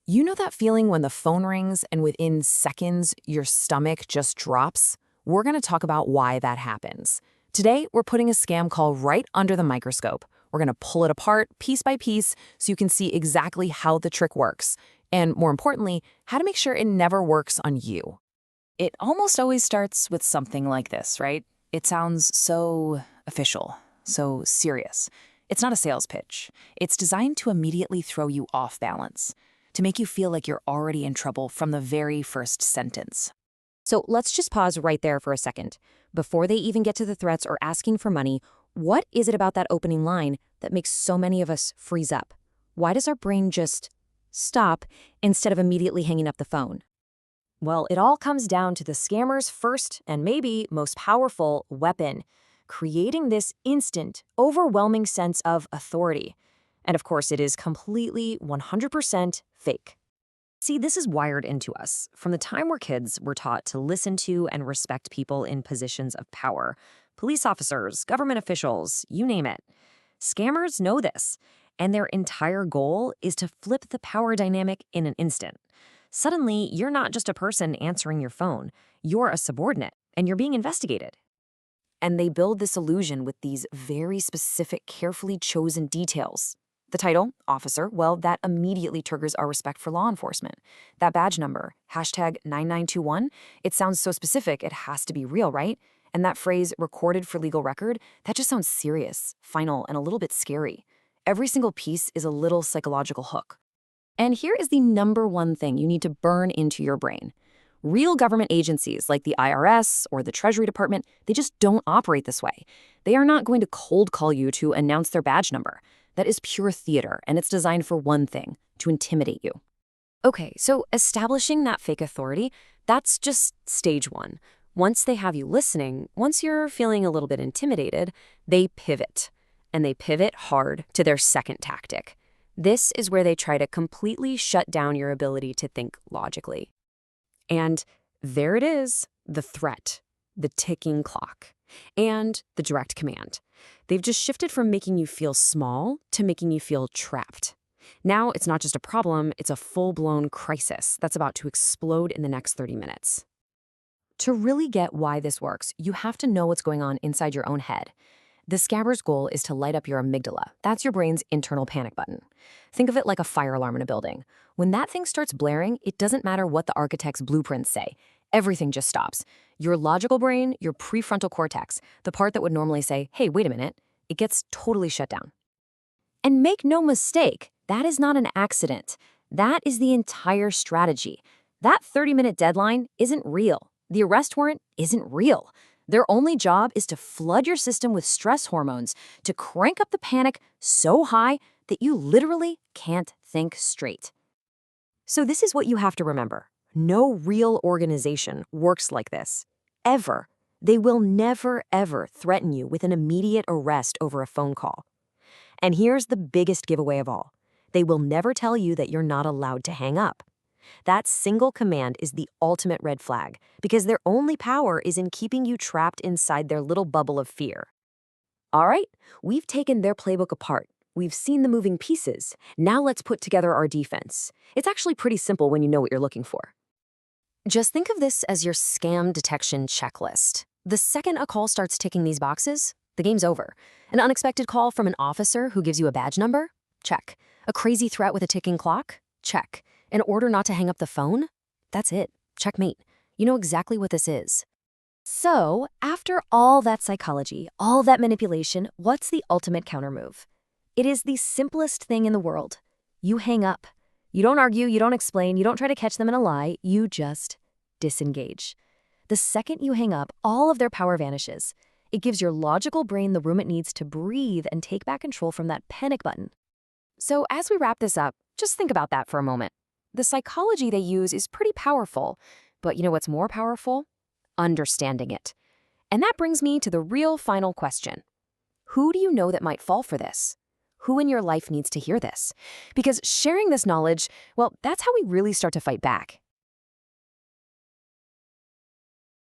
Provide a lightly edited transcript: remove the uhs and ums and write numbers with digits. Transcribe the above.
You know that feeling when the phone rings and within seconds your stomach just drops? We're going to talk about why that happens. Today, we're putting a scam call right under the microscope. We're going to pull it apart piece by piece so you can see exactly how the trick works. And more importantly, how to make sure it never works on you. It almost always starts with something like this, right? It sounds so official, so serious. It's not a sales pitch. It's designed to immediately throw you off balance, to make you feel like you're already in trouble from the very first sentence. So let's just pause right there for a second. Before they even get to the threats or asking for money, what is it about that opening line that makes so many of us freeze up? Why does our brain just stop instead of immediately hanging up the phone? Well, it all comes down to the scammer's first and maybe most powerful weapon, creating this instant, overwhelming sense of authority. And of course, it is completely 100% fake. See, this is wired into us. From the time we're kids, we're taught to listen to and respect people in positions of power. Police officers, government officials, you name it. Scammers know this, and their entire goal is to flip the power dynamic in an instant. Suddenly, you're not just a person answering your phone. You're a subordinate, and you're being investigated. And they build this illusion with these very specific, carefully chosen details. The title, officer, well, that immediately triggers our respect for law enforcement. That badge number, #9921, it sounds so specific, it has to be real, right? And that phrase, recorded for legal record, that just sounds serious, final, and a little bit scary. Every single piece is a little psychological hook. And here is the number one thing you need to burn into your brain. Real government agencies like the IRS or the Treasury Department, they just don't operate this way. They are not going to cold call you to announce their badge number. That is pure theater, and it's designed for one thing, to intimidate you. Okay, so establishing that fake authority, that's just stage one. Once they have you listening, once you're feeling a little bit intimidated, they pivot. And they pivot hard to their second tactic. This is where they try to completely shut down your ability to think logically. And there it is, the threat, the ticking clock, and the direct command. They've just shifted from making you feel small to making you feel trapped. Now it's not just a problem, it's a full-blown crisis that's about to explode in the next 30 minutes. To really get why this works, you have to know what's going on inside your own head. The scammer's goal is to light up your amygdala. That's your brain's internal panic button. Think of it like a fire alarm in a building. When that thing starts blaring, it doesn't matter what the architect's blueprints say. Everything just stops. Your logical brain, your prefrontal cortex, the part that would normally say, hey, wait a minute, it gets totally shut down. And make no mistake, that is not an accident. That is the entire strategy. That 30-minute deadline isn't real. The arrest warrant isn't real. Their only job is to flood your system with stress hormones, to crank up the panic so high that you literally can't think straight. So this is what you have to remember. No real organization works like this. Ever. They will never, ever threaten you with an immediate arrest over a phone call. And here's the biggest giveaway of all. They will never tell you that you're not allowed to hang up. That single command is the ultimate red flag, because their only power is in keeping you trapped inside their little bubble of fear. All right, we've taken their playbook apart. We've seen the moving pieces. Now let's put together our defense. It's actually pretty simple when you know what you're looking for. Just think of this as your scam detection checklist. The second a call starts ticking these boxes, the game's over. An unexpected call from an officer who gives you a badge number? Check. A crazy threat with a ticking clock? Check. An order not to hang up the phone? That's it. Checkmate. You know exactly what this is. So, after all that psychology, all that manipulation, what's the ultimate countermove? It is the simplest thing in the world. You hang up. You don't argue, you don't explain, you don't try to catch them in a lie, you just disengage. The second you hang up, all of their power vanishes. It gives your logical brain the room it needs to breathe and take back control from that panic button. So as we wrap this up, just think about that for a moment. The psychology they use is pretty powerful, but you know what's more powerful? Understanding it. And that brings me to the real final question. Who do you know that might fall for this? Who in your life needs to hear this? Because sharing this knowledge, well, that's how we really start to fight back.